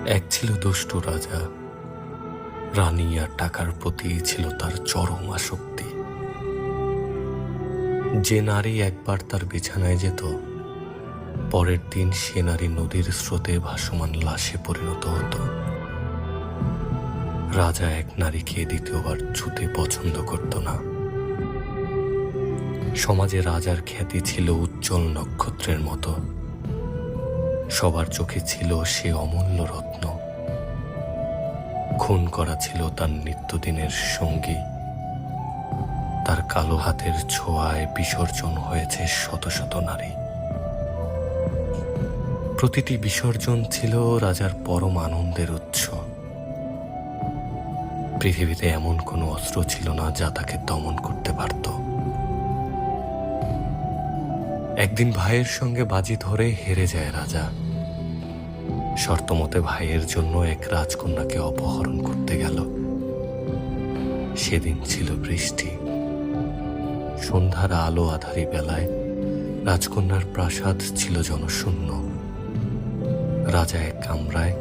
এক ছিল দুষ্টু রাজা। রানী আর টাকার প্রতি ছিল তার চরম আসক্তি। যে নারী একবার তার বিছানায় যেত, পরের দিন সে নারী নদীর স্রোতে ভাসমান লাশে পরিণত হতো। রাজা এক নারীকে দ্বিতীয়বার ছুতে পছন্দ করত না। সমাজে রাজার খ্যাতি ছিল উজ্জ্বল নক্ষত্রের মতো। সবার চোখে ছিল সে অমূল্য রত্ন। খুন করা ছিল তার নিত্যদিনের সঙ্গী। তার কালো হাতের ছোঁয়ায় বিসর্জন হয়েছে শত শত নারী। প্রতিটি বিসর্জন ছিল রাজার পরম আনন্দের উৎস। পৃথিবীতে এমন কোনো অস্ত্র ছিল না যা তাকে দমন করতে পারত। একদিন ভাইয়ের সঙ্গে বাজি ধরে হেরে যায় রাজা। শর্তমতে ভাইয়ের জন্য এক রাজকন্যাকে অপহরণ করতে গেল। সেদিন ছিল বৃষ্টি। সন্ধ্যার আলো আধারি বেলায় রাজকন্যার প্রাসাদ ছিল জনশূন্য। রাজা এক কামরায়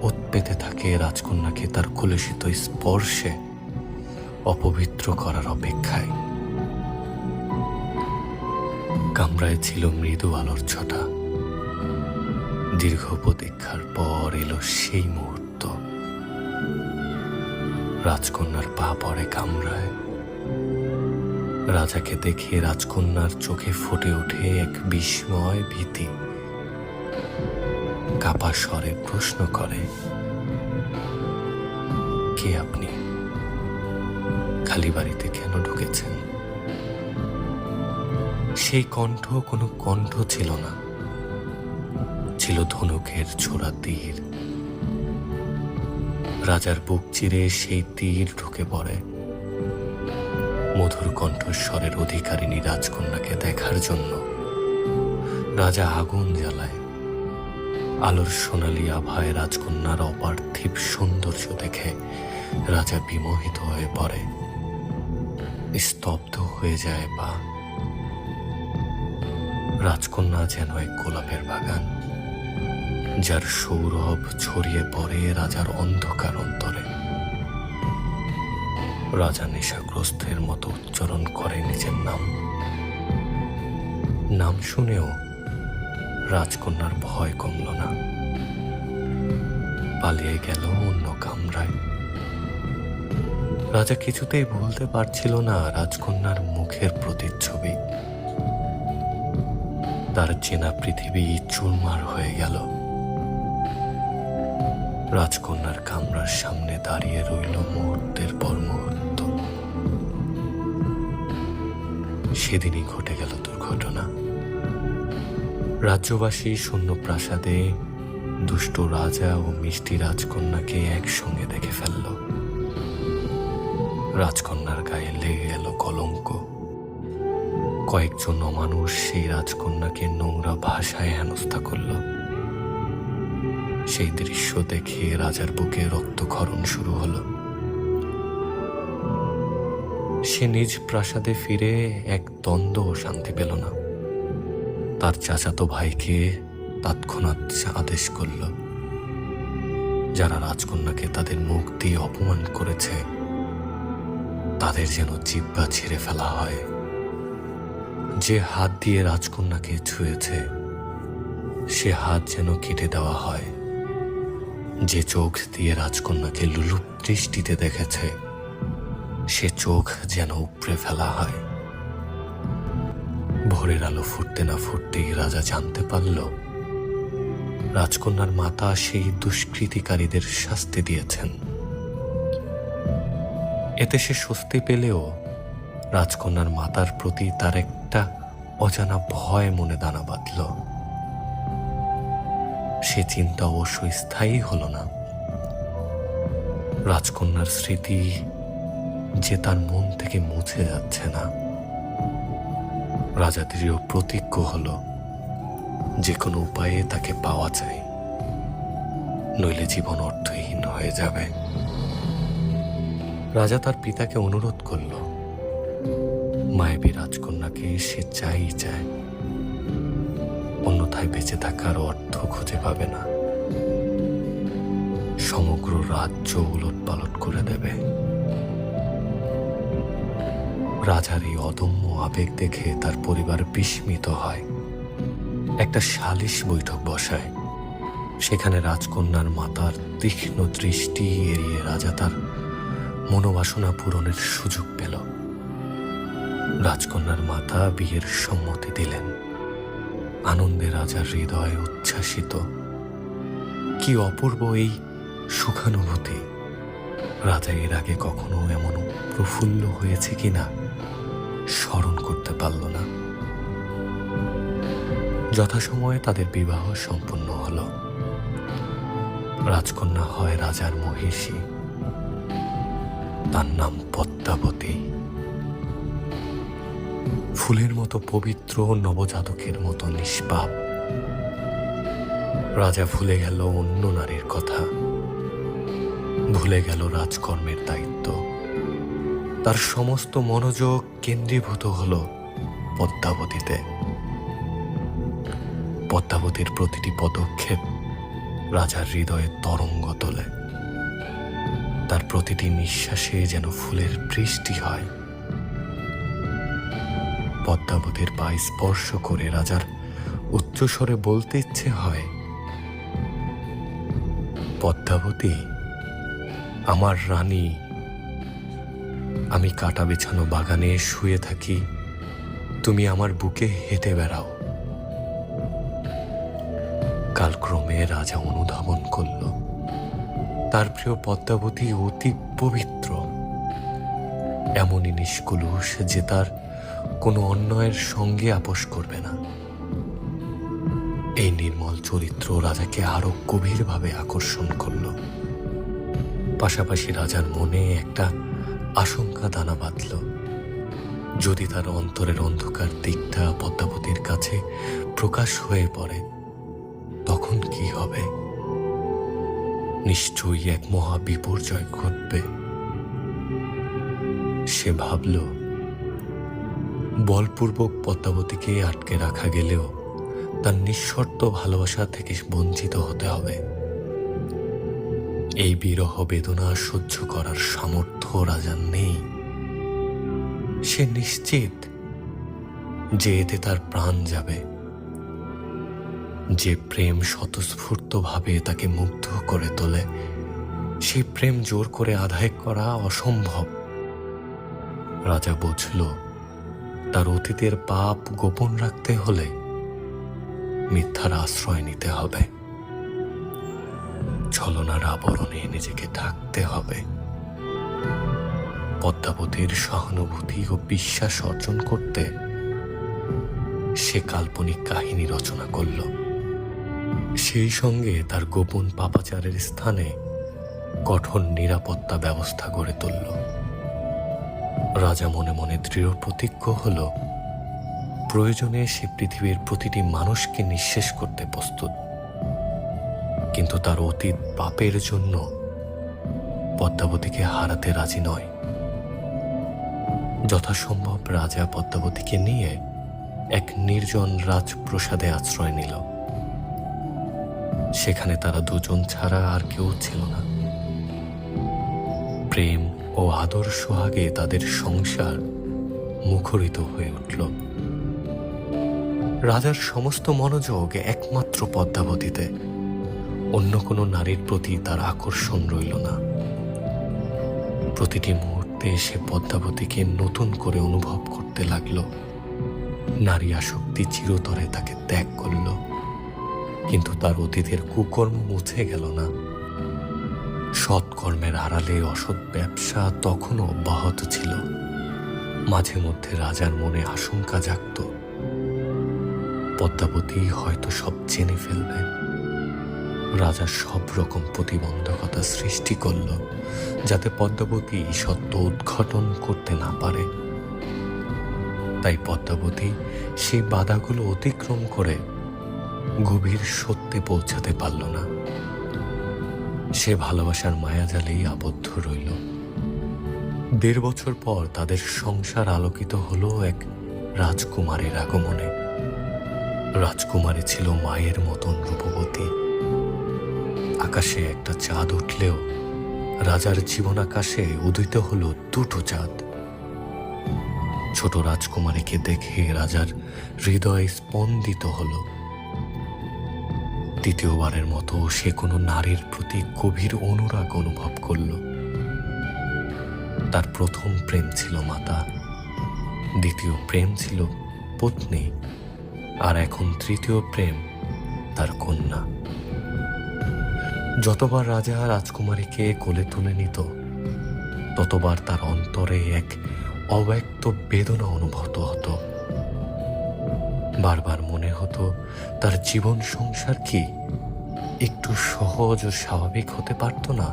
ওত পেতে থাকে রাজকন্যাকে তার কলুষিত স্পর্শে অপবিত্র করার অপেক্ষায়। কামরায় ছিল মৃদু আলোর ছটা। দীর্ঘ প্রতীক্ষার পর এলো সেই মুহূর্ত। রাজকন্যার পা পড়ে কামরায়। রাজাকে দেখে রাজকন্যার চোখে ফুটে ওঠে এক বিস্ময় ভীতি। কাপা স্বরে প্রশ্ন করে, কে আপনি? খালি বাড়িতে কেন ঢুকেছেন? সেই কণ্ঠ কোনো কণ্ঠ ছিল না, ছিল ধনুকের ছোড়া তীর। রাজার বুক চিরে সেই তীর ঢুকে পড়ে। মধুর কণ্ঠস্বরের অধিকারিণী রাজকন্যাকে দেখার জন্য রাজা আগুন জ্বালায়। আলোর সোনালী আভায় রাজকন্যার অপার্থিব সৌন্দর্য দেখে রাজা বিমোহিত হয়ে পড়ে। স্তব্ধ হয়ে যায় পা। রাজকন্যা যেন এক গোলাপের বাগান, যার সৌরভ ছড়িয়ে পড়ে রাজার অন্ধকার অন্তরে। রাজা নেশাগ্রস্তের মতো উচ্চারণ করে নিজের নাম। নাম শুনেও রাজকন্যার ভয় কমল না। পালিয়ে গেল অন্য কামরায়। রাজা কিছুতেই ভুলতে পারছিল না রাজকন্যার মুখের প্রতিচ্ছবি। তার চেনা পৃথিবী চুরমার হয়ে গেল। রাজকন্যার কামরার সামনে দাঁড়িয়ে রইল মুহূর্তের পর মুহূর্ত। সেদিনই ঘটে গেল দুর্ঘটনা। রাজ্যবাসী শূন্য প্রাসাদে দুষ্ট রাজা ও মিষ্টি রাজকন্যাকে একসঙ্গে দেখে ফেলল। রাজকন্যার গায়ে লেগে গেল কলঙ্ক। কয়েকজন অমানুষ সেই রাজকন্যাকে নোংরা ভাষায় হেনস্থা করল। সেই দৃশ্য দেখে রাজার বুকে রক্তক্ষরণ শুরু হলো। সে নিজ প্রাসাদে ফিরে এক দ্বন্দ্ব শান্তি পেল না। তার চাচাতো ভাইকে তৎক্ষণাৎ আদেশ করল, যারা রাজকন্যাকে তাদের মুখ দিয়ে অপমান করেছে তাদের যেন জিহ্বা ছিঁড়ে ফেলা হয়। যে হাত দিয়ে রাজকন্যাকে ছুঁয়েছে সে হাত যেন কেটে দেওয়া হয়। যে চোখ দিয়ে রাজকন্যাকে লুলুপ দৃষ্টিতে দেখেছে সে চোখ যেন উপড়ে ফেলা হয়। ভোরের আলো ফুটতে না ফুটতেই রাজা জানতে পারল রাজকন্যার মাতা সেই দুষ্কৃতিকারীদের শাস্তি দিয়েছেন। এতে সে স্বস্তি পেলেও রাজকন্যার মাতার প্রতি তার একটা অজানা ভয় মনে দানা বাঁধল। সে চিন্তা অবশ্য স্থায়ী হল না। রাজকন্যার স্মৃতি যে তার মন থেকে মুছে যাচ্ছে না। রাজা দৃঢ় প্রতিজ্ঞ হল যে কোনো উপায়ে তাকে পাওয়া চাই, নইলে জীবন অর্থহীন হয়ে যাবে। রাজা তার পিতাকে অনুরোধ করল, মায়াবী রাজকন্যাকে সে চাই চায়, অন্যথায় বেঁচে থাকার অর্থ খুঁজে পাবে না। সমগ্র রাজ্য উলটপালট করে দেবে। রাজার এই অদম্য আবেগ দেখে তার পরিবার বিস্মিত হয়। একটা সালিশ বৈঠক বসায়। সেখানে রাজকন্যার মাতার তীক্ষ্ণ দৃষ্টি এড়িয়ে রাজা তার মনোবাসনা পূরণের সুযোগ পেল। রাজকন্যার মাতা বিয়ের সম্মতি দিলেন। আনন্দে রাজার হৃদয় উচ্ছ্বাসিত। কি অপূর্ব এই সুখানুভূতি! রাজা এর আগে কখনো এমন প্রফুল্ল হয়েছে কিনা স্মরণ করতে পারল না। যথাসময়ে তাদের বিবাহ সম্পন্ন হল। রাজকন্যা হয় রাজার মহিষী। তার নাম পদ্মাবতী। ফুলের মতো পবিত্র, নবজাতকের মতো নিষ্পাপ। রাজা ভুলে গেল অন্য নারীর কথা, ভুলে গেল রাজকর্মের দায়িত্ব। তার সমস্ত মনোযোগ কেন্দ্রীভূত হল পদ্মাবতীতে। পদ্মাবতীর প্রতিটি পদক্ষেপ রাজার হৃদয়ে তরঙ্গ তোলে। তার প্রতিটি নিঃশ্বাসে যেন ফুলের বৃষ্টি হয়। পদ্মাবতীর পায়ে স্পর্শ করে রাজার উচ্চস্বরে বলতে ইচ্ছে হয়, পদ্মাবতী, আমার রানী, আমি কাটা বিছানো বাগানে শুয়ে থাকি, তুমি আমার বুকে হেঁটে বেড়াও। কালক্রমে রাজা অনুধাবন করল তার প্রিয় পদ্মাবতী অতি পবিত্র, এমনই নিষ্কলুষ যে তার কোনো অন্যায়ের সঙ্গে আপোষ করবে না। এই নির্মল চরিত্র রাজাকে আরো গভীরভাবে আকর্ষণ করল। পাশাপাশি রাজার মনে একটা আশঙ্কা দানা বাঁধল। যদি তার অন্তরের অন্ধকার দিকটা পদ্মাবতীর কাছে প্রকাশ হয়ে পড়ে, তখন কি হবে? নিশ্চয়ই এক মহা বিপর্যয় ঘটবে। সে ভাবল, বলপূর্বক পদ্মাবতীকে আটকে রাখা গেলেও তার নিঃশর্ত ভালোবাসা থেকে বঞ্চিত হতে হবে। এই বিরহ বেদনা সহ্য করার সামর্থ্য রাজার নেই। সে নিশ্চিত যে এতে তার প্রাণ যাবে। যে প্রেম স্বতঃস্ফূর্তভাবে তাকে মুগ্ধ করে তোলে, সেই প্রেম জোর করে আদায় করা অসম্ভব। রাজা বুঝল, তার অতীতের পাপ গোপন রাখতে হলে মিথ্যার আশ্রয় নিতে হবে। ছলনার আবরণে নিজেকে ঢাকতে হবে। পদ্মাবতীর সহানুভূতি ও বিশ্বাস অর্জন করতে সে কাল্পনিক কাহিনী রচনা করল। সেই সঙ্গে তার গোপন পাপাচারের স্থানে কঠোর নিরাপত্তা ব্যবস্থা গড়ে তুলল। রাজা মনে মনে দৃঢ় প্রতিজ্ঞ হল, প্রয়োজনে সে পৃথিবীর প্রতিটি মানুষকে নিঃশেষ করতে প্রস্তুত, কিন্তু তার অতীত পাপের জন্য পদ্মাবতীকে হারাতে রাজি নয়। যথাসম্ভব রাজা পদ্মাবতীকে নিয়ে এক নির্জন রাজপ্রসাদে আশ্রয় নিল। সেখানে তারা দুজন ছাড়া আর কেউ ছিল না। প্রেম ও আদর সোহাগে তাদের সংসার মুখরিত হয়ে উঠল। রাজার সমস্ত মনোযোগ একমাত্র পদ্মাবতীতে। অন্য কোনো নারীর প্রতি তার আকর্ষণ রইল না। প্রতিটি মুহূর্তে সে পদ্মাবতীকে নতুন করে অনুভব করতে লাগল। নারী আসক্তি চিরতরে তাকে ত্যাগ করল, কিন্তু তার অতীতের কুকর্ম মুছে গেল না। সৎকর্মের আড়ালে অসৎ ব্যবসা তখনও অব্যাহত ছিল। মাঝে মধ্যে রাজার মনে আশঙ্কা জাগত, পদ্মাবতী হয়তো সব জেনে ফেলবে। রাজা সব রকম প্রতিবন্ধকতা সৃষ্টি করল যাতে পদ্মাবতী সত্য উদ্ঘাটন করতে না পারে। তাই পদ্মাবতী সেই বাধাগুলো অতিক্রম করে গভীর সত্যে পৌঁছাতে পারল না। সে ভালোবাসার মায়াজালেই আবদ্ধ রইল। ১.৫ বছর পর তাদের সংসার আলোকিত হলো এক রাজকুমারীর আগমনে। রাজকুমারী ছিল মায়ের মতন রূপবতী। আকাশে একটা চাঁদ উঠলেও রাজার জীবন আকাশে উদিত হলো দুটো চাঁদ। ছোট রাজকুমারীকে দেখে রাজার হৃদয় স্পন্দিত হলো। দ্বিতীয়বারের মতো সে কোনো নারীর প্রতি গভীর অনুরাগ অনুভব করল। তার প্রথম প্রেম ছিল মাতা, দ্বিতীয় প্রেম ছিল পত্নী, আর এখন তৃতীয় প্রেম তার কন্যা। যতবার রাজা রাজকুমারীকে কোলে তুলে নিত, ততবার তার অন্তরে এক অব্যক্ত বেদনা অনুভূত হতো। বারবার মনে হতো তার জীবন সংসার কি একটু সহজ ও স্বাভাবিক হতে পারত না।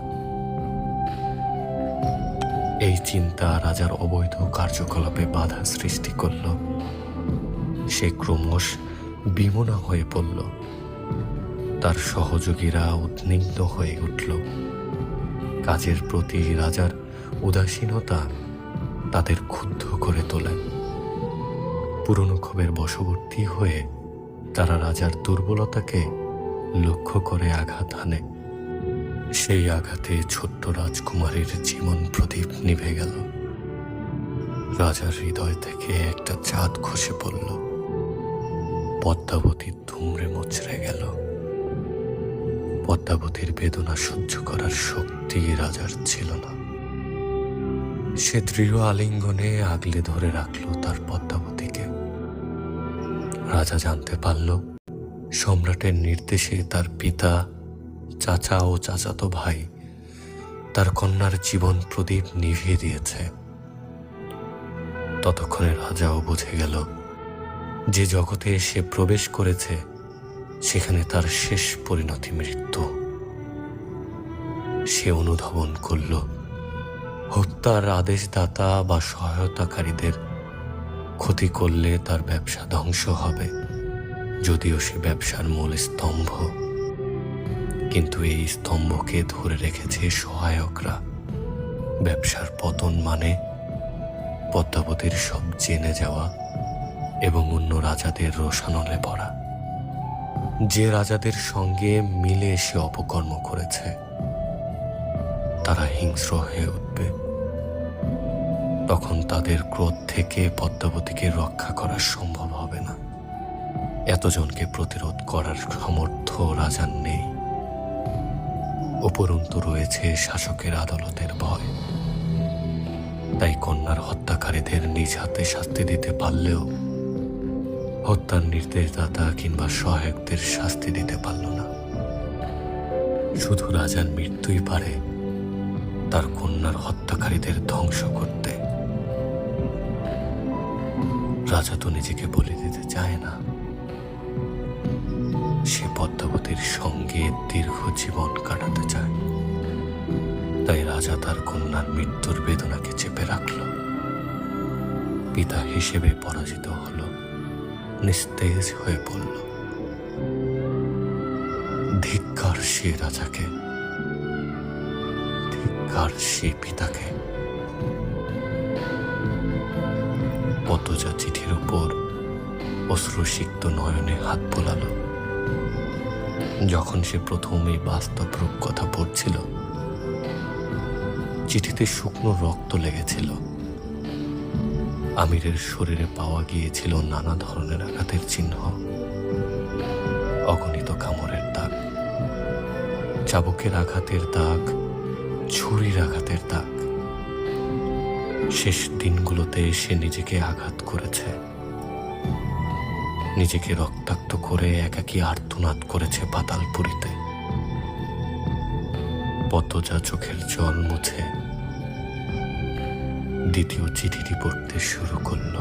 এই চিন্তা রাজার অবৈধ কার্যকলাপে বাধা সৃষ্টি করল। সে ক্রমশ বিমনা হয়ে পড়ল। তার সহযোগীরা উদ্বিগ্ন হয়ে উঠল। কাজের প্রতি রাজার উদাসীনতা তাদের ক্ষুব্ধ করে তোলে। পুরনো ক্ষোভের বশবর্তী হয়ে তারা রাজার দুর্বলতাকে লক্ষ্য করে আঘাত হানে। সেই আঘাতে ছোট্ট রাজকুমারীর জীবন প্রদীপ নিভে গেল। রাজার হৃদয় থেকে একটা চাঁদ খসে পড়ল। পদ্মাবতী ধুমড়ে মুচড়ে গেল। পদ্মাবতীর বেদনা সহ্য করার শক্তি রাজার ছিল না। সে দৃঢ় আলিঙ্গনে আগলে ধরে রাখল তার পদ্মাবতীকে। রাজা জানতে পারল সম্রাটের নির্দেশে তার পিতা, চাচা ও চাচাতো ভাই তার কন্যার জীবন প্রদীপ নিভিয়ে দিয়েছে। ততক্ষণে রাজাও বুঝে গেল যে জগতে সে প্রবেশ করেছে সেখানে তার শেষ পরিণতি মৃত্যু। সে অনুধাবন করল হত্যার আদেশদাতা বা সহায়তাকারীদের ক্ষতি করলে তার ব্যবসা ধ্বংস হবে, যদিও সে ব্যবসার মূল স্তম্ভ। কিন্তু এই স্তম্ভকে ধরে রেখেছে সহায়করা। ব্যবসার পতন মানে পদ্মাবতীর সব জেনে যাওয়া এবং অন্য রাজাদের রোষানলে পড়া। যে রাজাদের সঙ্গে মিলে সে অপকর্ম করেছে তারা হিংস্র হয়ে উঠবে। তখন তাদের ক্রোধ থেকে পদ্মাবতীকে রক্ষা করা সম্ভব হবে না। এতজনকে প্রতিরোধ করার সামর্থ্য রাজার নেই। উপরন্তু রয়েছে শাসকের আদালতের ভয়। তাই কন্যার হত্যাকারীদের নিজ হাতে শাস্তি দিতে পারলেও হত্যার নির্দেশদাতা কিংবা সহায়কদের শাস্তি দিতে পারল না। শুধু রাজার মৃত্যুই পারে তার কন্যার হত্যাকারীদের ধ্বংস করতে। রাজা তো নিজেকে বলে দিতে চায় না। সে পদ্মাবতীর সঙ্গে দীর্ঘ জীবন কাটাতে চায়। তাই রাজা তার কন্যার মৃত্যুর বেদনাকে চেপে রাখল। পিতা হিসেবে পরাজিত হল, নিস্তেজ হয়ে পড়ল। ধিক্কার সে রাজাকে, ধিক্কার সে পিতাকে। পদ্মজা চিঠির উপর অশ্রুসিক্ত নয়নে হাত বোলালো। যখন সে প্রথম এই বাস্তব রূপ কথা পড়ছিল, চিঠিতে শুকনো রক্ত লেগেছিল। আমিরের শরীরে পাওয়া গিয়েছিল নানা ধরনের আঘাতের চিহ্ন, অগণিত কামড়ের দাগ, চাবুকের আঘাতের দাগ, ছুরির আঘাতের দাগ। শেষ দিনগুলোতে সে নিজেকে আঘাত করেছে, নিজেকে রক্তাক্ত করে একাকী আর্তনাদ করেছে পাতালপুরীতে। পদ্মজা চোখের জল মুছে দ্বিতীয় চিঠিটি পড়তে শুরু করল।